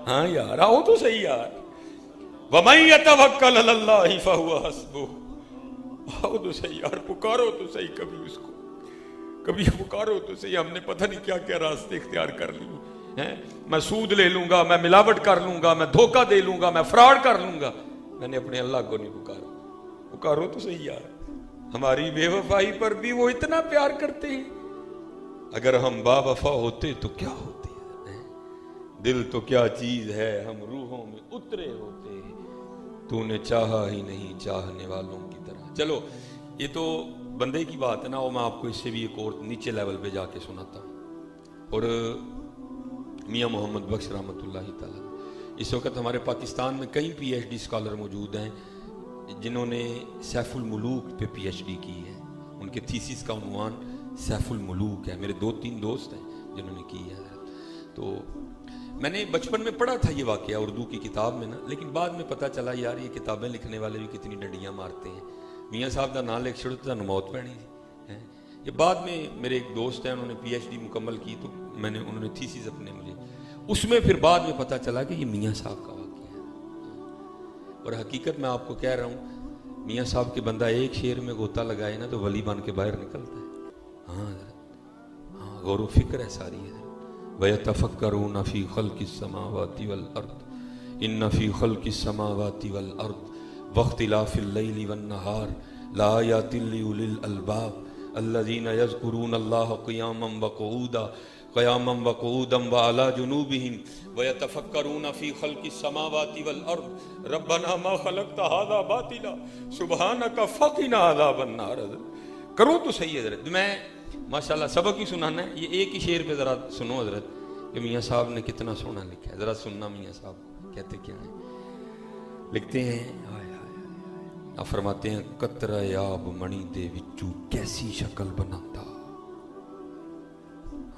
हाँ यार, आओ तो सही यार। वमन यतवक्कल अलल्लाहि फहुव हस्बुह। आओ तो सही यार, पुकारो तो सही कभी उसको, कभी पुकारो तो सही। हमने पता नहीं क्या क्या रास्ते इख्तियार कर लिए हैं। मैं सूद ले लूंगा, मैं मिलावट कर लूंगा, मैं धोखा दे लूंगा, मैं फ्रॉड कर लूंगा। मैंने अपने अल्लाह को नहीं पुकारा। पुकारो तो सही यार। हमारी बेवफाई पर भी वो इतना प्यार करते हैं। अगर हम बावफा होते तो क्या होते हैं? दिल तो क्या चीज है, हम रूहों में उतरे होते। तूने चाहा ही नहीं चाहने वालों की तरह। चलो, ये तो बंदे की बात है ना, वो मैं आपको इससे भी एक और नीचे लेवल पे जाके सुनाता हूँ। और मियाँ मोहम्मद बख्श रहमतुल्लाहि तआला, इस वक्त हमारे पाकिस्तान में कई PhD स्कॉलर मौजूद हैं जिन्होंने सैफुल मुलूक पे PhD की है। उनके थीसिस का उन्वान सैफुल मुलूक है। मेरे 2-3 दोस्त हैं जिन्होंने की है। तो मैंने बचपन में पढ़ा था ये वाकया उर्दू की किताब में ना, लेकिन बाद में पता चला यार ये किताबें लिखने वाले भी कितनी डंडियाँ मारते हैं। मियाँ साहब का नाम लिख छोड़ो तो मौत पैनी है। ये बाद में मेरे एक दोस्त हैं, उन्होंने PhD मुकम्मल की, तो उन्होंने थीसिस अपने मुझे, उसमें फिर बाद में पता चला कि ये मियाँ साहब का वाकया है। और हकीकत मैं आपको कह रहा हूँ, मियाँ साहब के बंदा एक शेर में गोता लगाए ना तो वली बन के बाहर निकलता है। हाँ, गौर व फिक्र है सारी है। वयतफक्करून फी खल्किस समावाति वल अर्द इन्न फी खल्किस समावाति वल अर्द वख्तिलाफिल लैली वन नहार लायातिल लिउलिल अलबाब अल्लज़ीना यज़कुरून अल्लाह क़यामन व क़ुऊदन व अला जुनूबिहिम वयतफक्करून फी खल्किस समावाति वल अर्द रब्बना मा खलक़्ता हाज़ा बातिला सुब्हानका फ़क़िना अज़ाबन नार। करो तो सही है। हज़रत मैं माशाल्लाह सबक ही सुनाना है। ये एक ही शेर पे जरा सुनो हजरत कि मियाँ साहब ने कितना सोना लिखा है। जरा सुनना मियाँ साहब कहते क्या है। लिखते हैं, आप फरमाते हैं, कतरा याब मणि दे विचू कैसी शक्ल बनाता।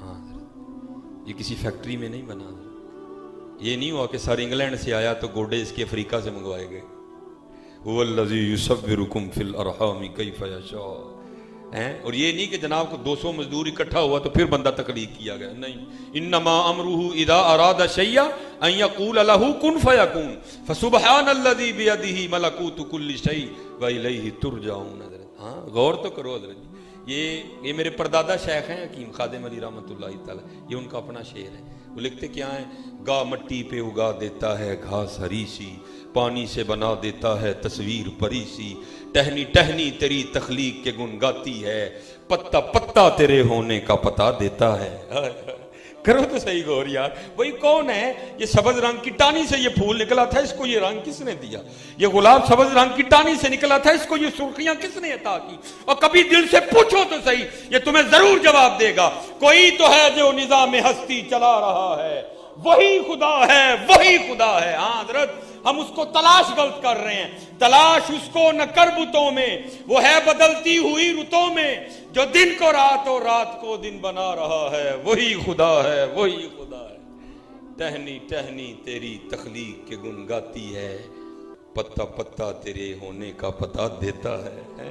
हाँ, ये किसी फैक्ट्री में नहीं बना। ये नहीं हुआ कि सर इंग्लैंड से आया तो गोडे इसके अफ्रीका से मंगवाए गए। हुवल्लज़ी युसव्विरुकुम फिल अरहामी कैफ़ यशा हैं। और ये नहीं कि जनाब को 200 मजदूर इकट्ठा हुआ तो फिर बंदा तकलीफ किया गया, नहीं। इन्नमा अमरुहु इदा अरादा शैया अन यक़ूल लहू कुन फयकून फसुब्हानल्लज़ी बियदिही मलकूतु कुल्लि शै व इलैहि तुरजाऊन। हाँ, गौर तो करो हज़रत। ये मेरे परदादा शेख हैं हकीम खादिम अली रहमतुल्लाहि तआला, ये उनका अपना शेर है। वो लिखते क्या है, गा मट्टी पे उगा देता है घास हरी सी, पानी से बना देता है तस्वीर परी सी, टहनी टहनी तेरी तख्लीक के गुन गाती है, पत्ता पत्ता तेरे होने का पता देता है। करो तो सही गौर यार। वही कौन है? ये सब्ज रंग की टानी से ये फूल निकला था, इसको ये रंग किसने दिया? ये गुलाब सब्ज रंग की टानी से निकला था, इसको ये सुर्खियां किसने अता की? और कभी दिल से पूछो तो सही, ये तुम्हें जरूर जवाब देगा। कोई तो है जो निजाम हस्ती चला रहा है, वही खुदा है, वही खुदा है। हाँ हजरत, हम उसको तलाश गलत कर रहे हैं। तलाश उसको न कर बुतों में, वो है बदलती हुई रुतों में, जो दिन को रात और रात को दिन बना रहा है, वही खुदा है, वही खुदा है। टहनी टहनी तेरी तख्लीक के गुन गाती है, पत्ता पत्ता तेरे होने का पता देता है।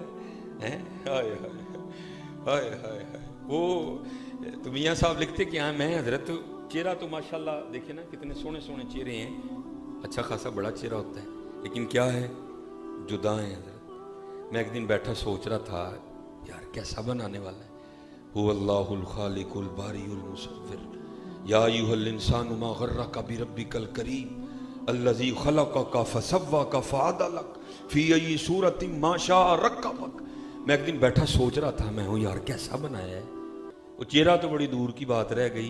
हाय हाय हाय। वो तो मियाँ साहब लिखते कि हाँ मैं हजरत, चेहरा तो माशाल्लाह देखे ना कितने सोने सोने चेहरे हैं, अच्छा खासा बड़ा चेहरा होता है, लेकिन क्या है, जुदा है हजरत। मैं एक दिन बैठा सोच रहा था यार कैसा बनाने वाला है। हुवल्लाहुल खालिकुल बारिउल मुसव्विर या अय्युहल इंसानु मा गर्रका बिरब्बिकल करीम अल्लज़ी खलक़का फसव्वाका फअदलक फी अय्यि सूरतिन मा शाअ रक्कबक। मैं एक दिन बैठा सोच रहा था, मैं हूँ यार कैसा बनाया है। वो चेहरा तो बड़ी दूर की बात रह गई,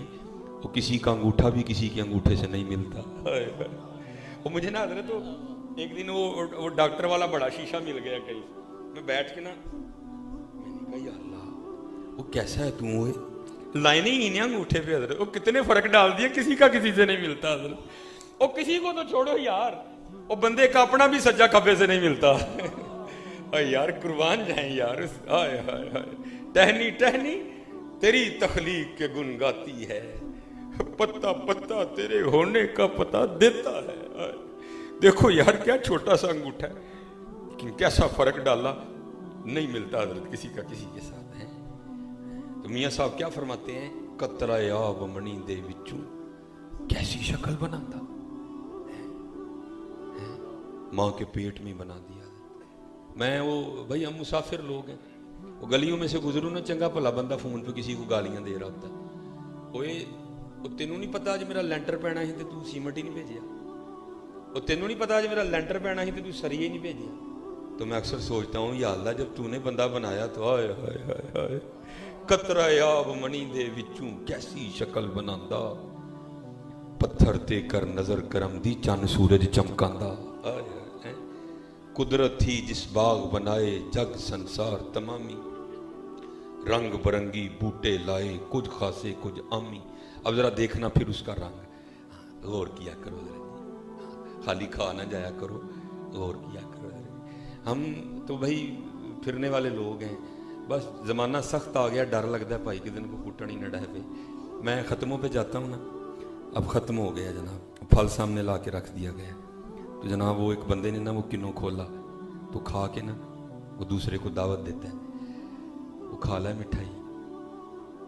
वो किसी का अंगूठा भी किसी के अंगूठे से नहीं मिलता। वो मुझे ना हजरत तो एक दिन वो डॉक्टर वाला बड़ा शीशा मिल गया कहीं, मैं बैठ के ना मैंने कहा या अल्लाह वो कैसा है तू, वो लाइनें ही नहीं अंगूठे पे हजरत, वो कितने फर्क डाल दिए, किसी का किसी से नहीं मिलता हजरत। वो किसी को तो छोड़ो यार, वो बंदे का अपना भी सज्जा खब्बे से नहीं मिलता। यार कुर्बान जाए यार। हाय हाय हाय। टहनी टहनी तेरी तख्लीक के गुन गाती है, पत्ता पत्ता तेरे होने का पता देता है। देखो यार क्या छोटा सा अंगूठा है, लेकिन कैसा फर्क डाला। नहीं मिलता हजरत किसी का किसी के साथ है। तो मियाँ साहब क्या फरमाते हैं, कतरा आब मणि दे विचू कैसी शक्ल बनाता, माँ के पेट में बना दिया। मैं वो भाई हम मुसाफिर लोग हैं, वो गलियों में से गुजरू ना, चंगा भला बंदा फोन पे किसी को गालियां दे रहा होता, ओए तेनों नहीं पता अज मेरा लैंटर पैना ही तो तू सीमेंट ही नहीं भेजिया, और तेनों नहीं पता अज मेरा लैंटर पैना ही तो तू सरिये नहीं भेजिया। तो मैं अक्सर सोचता हूँ या अल्लाह जब तूने बंदा बनाया तो हाय हाय हाय हाय, कतरा आब मणि दे विचू कैसी शक्ल बनांदा, पत्थर ते कर नजर करम दी चन सूरज चमकांदा। हाय हाय, कुदरत थी जिस बाग बनाए जग संसार तमामी, रंग बरंगी बूटे लाए कुछ खासे कुछ आमी। अब जरा देखना फिर उसका रंग, गौर किया करो जरा, खाली खा ना जाया करो, गौर किया करो जरा। हम तो भाई फिरने वाले लोग हैं, बस ज़माना सख्त आ गया, डर लगता है भाई कि दिन को कुटन ही न डह पे। मैं ख़त्मों पे जाता हूँ ना, अब ख़त्म हो गया जनाब, फल सामने ला के रख दिया गया, तो जनाब वो एक बंदे ने ना वो किन्नों खोला, तो खा के ना वो दूसरे को दावत देता है, वो खा ला मिठाई।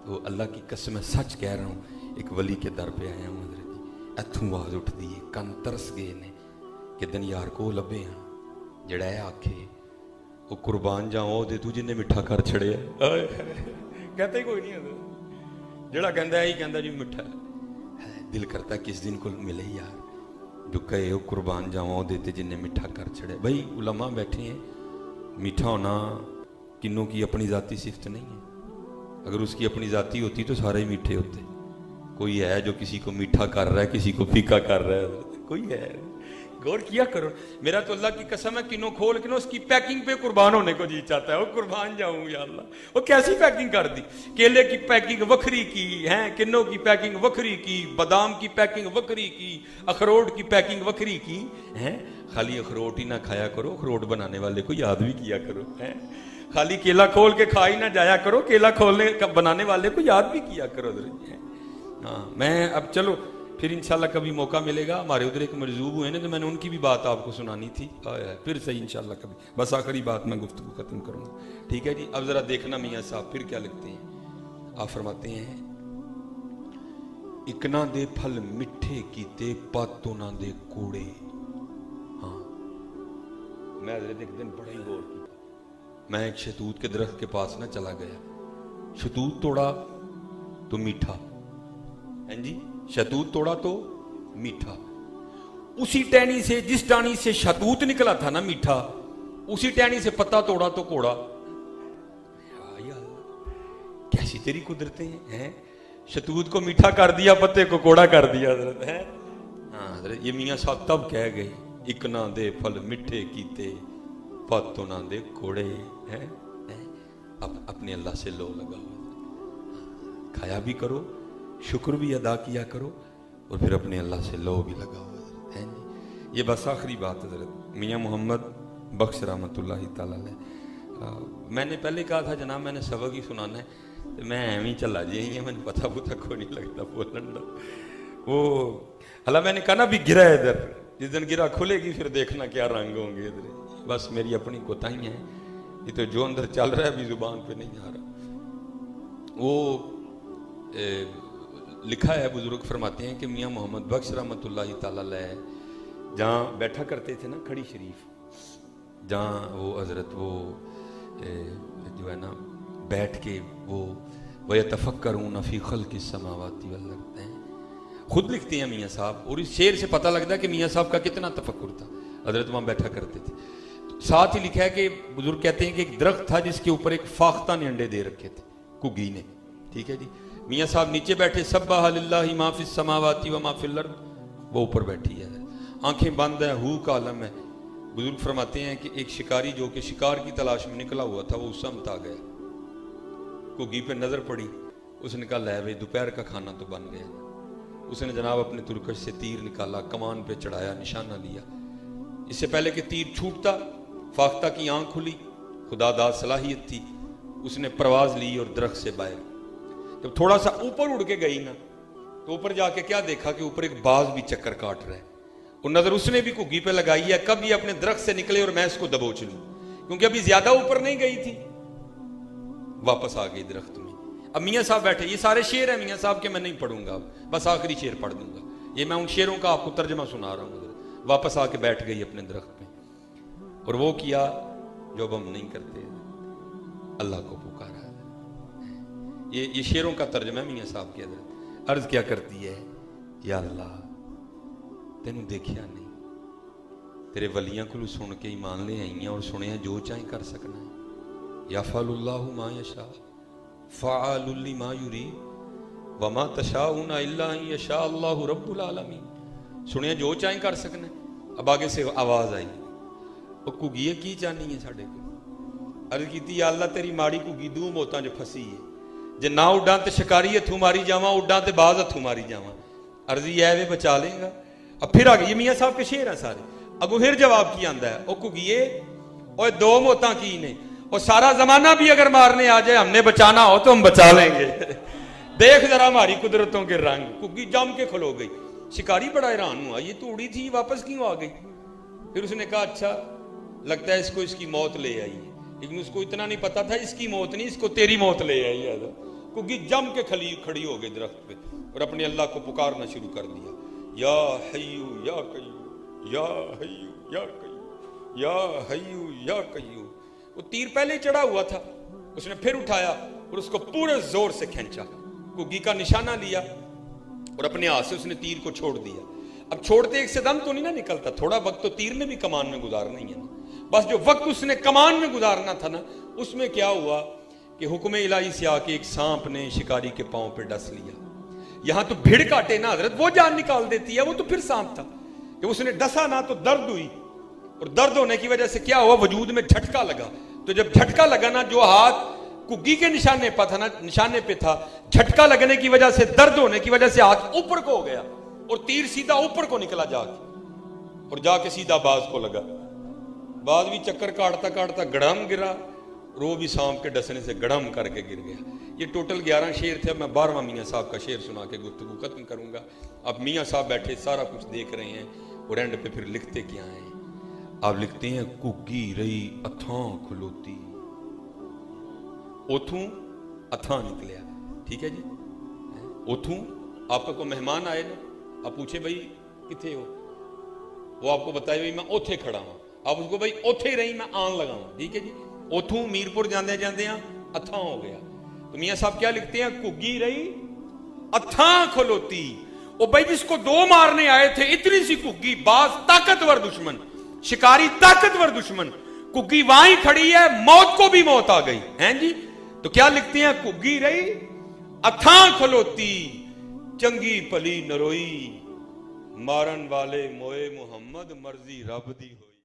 तो अल्लाह की कसम मैं सच कह रहा हूँ, एक वली के दर पे आया हूँ हज़रत जी, इत्थों आवाज़ उठती है, कन तरस गए ने कि दिन यार को लभे हाँ जड़ा है आखे वो कुर्बान जाओ दे तू जिन्हें मिठा कर छड़े। कहते ही कोई नहीं है, जड़ा कहता है ही कहता जी मिठा है, दिल करता किस दिन को मिले यार जो कहे वो कुर्बान जाओ देते जिन्हें मिठा कर छड़े। भाई उलमा बैठे हैं, मीठा होना किन्नों की अपनी जाती सिफ्त नहीं है, अगर उसकी अपनी जाती होती तो सारे ही मीठे होते। कोई है जो किसी को मीठा कर रहा है, किसी को फीका कर रहा है, कोई है, गौर किया करो। मेरा तो अल्लाह की कसम है किन्नों खोल के ना उसकी पैकिंग पे कुर्बान होने को जी चाहता है, वो कुर्बान जाऊं या अल्लाह। वो कैसी पैकिंग कर दी, केले की पैकिंग वखरी की है, किन्नों की पैकिंग वखरी की, बादाम की पैकिंग वखरी की, अखरोट की पैकिंग वखरी की है। खाली अखरोट ही ना खाया करो, अखरोट बनाने वाले को याद भी किया करो है। खाली केला खोल के खा ही ना जाया करो, केला खोलने बनाने वाले को याद भी किया करो। हाँ मैं अब चलो फिर इंशाल्लाह कभी मौका मिलेगा, हमारे उधर एक मरजूब हुए ना, तो मैंने उनकी भी बात आपको सुनानी थी, फिर सही इंशाल्लाह कभी। बस आखिरी बात मैं गुफ्तगू खत्म करूंगा, ठीक है जी। अब जरा देखना मियाँ साहब फिर क्या लिखते हैं। आप फरमाते हैं, इकना दे फल मिठे कीते पातो ना दे कूड़े। हाँ मैं एक दिन बड़ा ही गौर किया, मैं एक शतूत के दरख्त के पास ना चला गया, शतूत तोड़ा तो मीठा है जी, शतूत तोड़ा तो मीठा। उसी टहनी से, जिस टहनी से शतूत निकला था ना मीठा, उसी टहनी से पत्ता तोड़ा तो कोड़ा। कैसी तेरी कुदरतें हैं, शतूत को मीठा कर दिया, पत्ते को कोड़ा कर दिया हज़रत है। हाँ हज़रत, ये मियाँ साहब तब कह गए, इकना दे फल मिठे कीते पातो ना दे कोड़े हैं। अब अपने अल्लाह से लो लगाओ, खाया भी करो, शुक्र भी अदा किया करो, और फिर अपने अल्लाह से लो भी लगाओ है जी। ये बस आखिरी बात हज़रत मियाँ मोहम्मद बख्श रहमतुल्लाहि तआला अलैह। मैंने पहले कहा था जनाब मैंने सबक ही सुनाना है, तो मैं एवं ही चला जी, मैंने पता पुता को नहीं लगता बोलन का। वो अल्लाह मैंने कहा ना भी गिरा है इधर, जिस दिन गिरा खुलेगी फिर देखना क्या रंग होंगे इधर। बस मेरी अपनी कोताही है, ये तो जो अंदर चल रहा है अभी जुबान पे नहीं आ रहा। वो लिखा है, बुजुर्ग फरमाते हैं कि मियाँ मोहम्मद बख्श रहमतुल्लाहि तआला अलैह जहाँ बैठा करते थे ना खड़ी शरीफ, जहाँ वो हज़रत वो जो है ना बैठ के वो वयतफक्करून फी खल्क़िस समावाति वल अर्ज़ हैं, खुद लिखते हैं मियाँ साहब, और इस शेर से पता लगता है कि मियाँ साहब का कितना तफक्कुर था। हज़रत वहाँ बैठा करते थे। साथ ही लिखा है कि बुजुर्ग कहते हैं कि एक दरख्त था जिसके ऊपर एक फाख्ता ने अंडे दे रखे थे, कुगी ने, ठीक है जी। मियाँ साहब नीचे बैठे, सब्बाह लिल्लाहि मा फिस समावाति व मा फिल अर्ज़, वो ऊपर बैठी है, आंखें बंद है, हू का आलम है। बुजुर्ग फरमाते हैं कि एक शिकारी जो कि शिकार की तलाश में निकला हुआ था, वो उस समत आ गया, कुगी पे नजर पड़ी, उसने कहा ले भाई दोपहर का खाना तो बन गया। उसने जनाब अपने तुरकश से तीर निकाला, कमान पे चढ़ाया, निशाना लिया। इससे पहले कि तीर छूटता, फाख्ता की आंख खुली, खुदादाद सलाहियत थी, उसने परवाज ली और दरख्त से बाहर। जब थोड़ा सा ऊपर उड़ के गई ना, तो ऊपर जाके क्या देखा कि ऊपर एक बाज भी चक्कर काट रहा है, और नजर उसने भी कुगी पे लगाई है, कब ये अपने दरख्त से निकले और मैं इसको दबोच लूं। क्योंकि अभी ज्यादा ऊपर नहीं गई थी, वापस आ गई दरख्त में। अब मियाँ साहब बैठे, ये सारे शेर हैं मियाँ साहब के, मैं नहीं पढ़ूंगा, बस आखिरी शेर पढ़ दूंगा। ये मैं उन शेरों का आपको तर्जमा सुना रहा हूँ। वापस आके बैठ गई अपने दरख्त पे, और वो किया जो अब हम नहीं करते, अल्लाह को पुकारा। ये शेरों का तर्जमा है मियाँ साहब की। हज़रत अर्ज क्या करती है, या अल्लाह तेनू देखिया नहीं, तेरे वलियां को सुन के ईमान ले आई और सुने जो चाहे कर सकना है। या फ़अलुल्लाहु मा यशा फ़अलु लिमा युरीद वमा तशाऊना इल्ला अन यशा अल्लाहु रब्बुल आलमीन। सुने जो चाहे कर सकना है। अब आगे से आवाज आई, वो घुगी की चाहनी है साढ़े को। अर्ज की, या अल्लाह तेरी माड़ी घुगी दो मौतां च फसी है, जे ना उड्डां ते शिकारी हथू मारी जावां, उड्डां ते बाज हथू मारी जावां। अर्जी है वे बचा लेगा। अब फिर आ गई, ये मियाँ साहब के शेर है सारे। अगो फिर जवाब की आंदा है, ओ घुगिए और दो मौतां की ने, और सारा जमाना भी अगर मारने आ जाए हमने बचाना हो तो हम बचा लेंगे। देख जरा हमारी कुदरतों के रंग। घुग्गी जम के खलो गई। शिकारी बड़ा हैरान हुआ, ये तो उड़ी थी वापस क्यों आ गई। फिर उसने कहा अच्छा लगता है इसको इसकी मौत ले आई है, लेकिन उसको इतना नहीं पता था इसकी मौत नहीं, इसको तेरी मौत ले आई है। घुग्गी जम के खड़ी हो गई दरख्त पे और अपने अल्लाह को पुकारना शुरू कर दिया, या हय्यू या कय्यूम, या हय्यू या कय्यूम, या हय्यू या कय्यूम। वो तीर पहले चढ़ा हुआ था, उसने फिर उठाया और उसको पूरे जोर से खींचा, घुग्गी का निशाना लिया और अपने हाथ से उसने तीर को छोड़ दिया। अब छोड़ते एक से दम तो नहीं ना निकलता, थोड़ा वक्त तो तीर ने भी कमान में गुजारना ही है ना। बस जो वक्त उसने कमान में गुजारना था ना, उसमें क्या हुआ कि हुक्म इलाही से आके एक सांप ने शिकारी के पांव पे डस लिया। यहां तो भिड़ काटे ना हजरत, वो जान निकाल देती है, वो तो फिर सांप था। जब उसने डसा ना तो दर्द हुई, और दर्द होने की वजह से क्या हुआ, वजूद में झटका लगा। तो जब झटका लगा ना, जो हाथ घुग्गी के निशाने पर था ना, निशाने पे था, झटका लगने की वजह से, दर्द होने की वजह से हाथ ऊपर को हो गया और तीर सीधा ऊपर को निकला जाके, और जाके सीधा बाज को लगा। बाज भी चक्कर काटता काटता गड़म गिरा, और वो भी सांप के डसने से गड़म करके गिर गया। ये टोटल 11 शेर थे। अब मैं 12वां मियाँ साहब का शेर सुना के गुफ्तगू खत्म करूंगा। अब मियाँ साहब बैठे सारा कुछ देख रहे हैं, और एंड पे फिर लिखते क्या हैं। आप लिखते हैं, घुग्गी रही अथां खलोती, ओथू अथां निकलिया। ठीक है जी, ओथू आपका कोई मेहमान आए ना, आप पूछे भाई किथे हो, वो आपको बताए भाई मैं ओथे खड़ा हूं, आप उसको भाई ओथे रही मैं आन लगा हूं। ठीक है जी, ओथू मीरपुर जाते जाते अथां हो गया। तो मियाँ साहब क्या लिखते हैं, घुग्गी रही अथां खलोती। ओ भाई जिसको दो मारने आए थे, इतनी सी घुग्गी, बाज ताकतवर दुश्मन, शिकारी ताकतवर दुश्मन, घुग्गी वहां ही खड़ी है, मौत को भी मौत आ गई हैं जी। तो क्या लिखते हैं, घुग्गी रही अथां खलोती, चंगी भली नरोई, मारन वाले मोए मुहम्मद, मर्जी रब दी होई।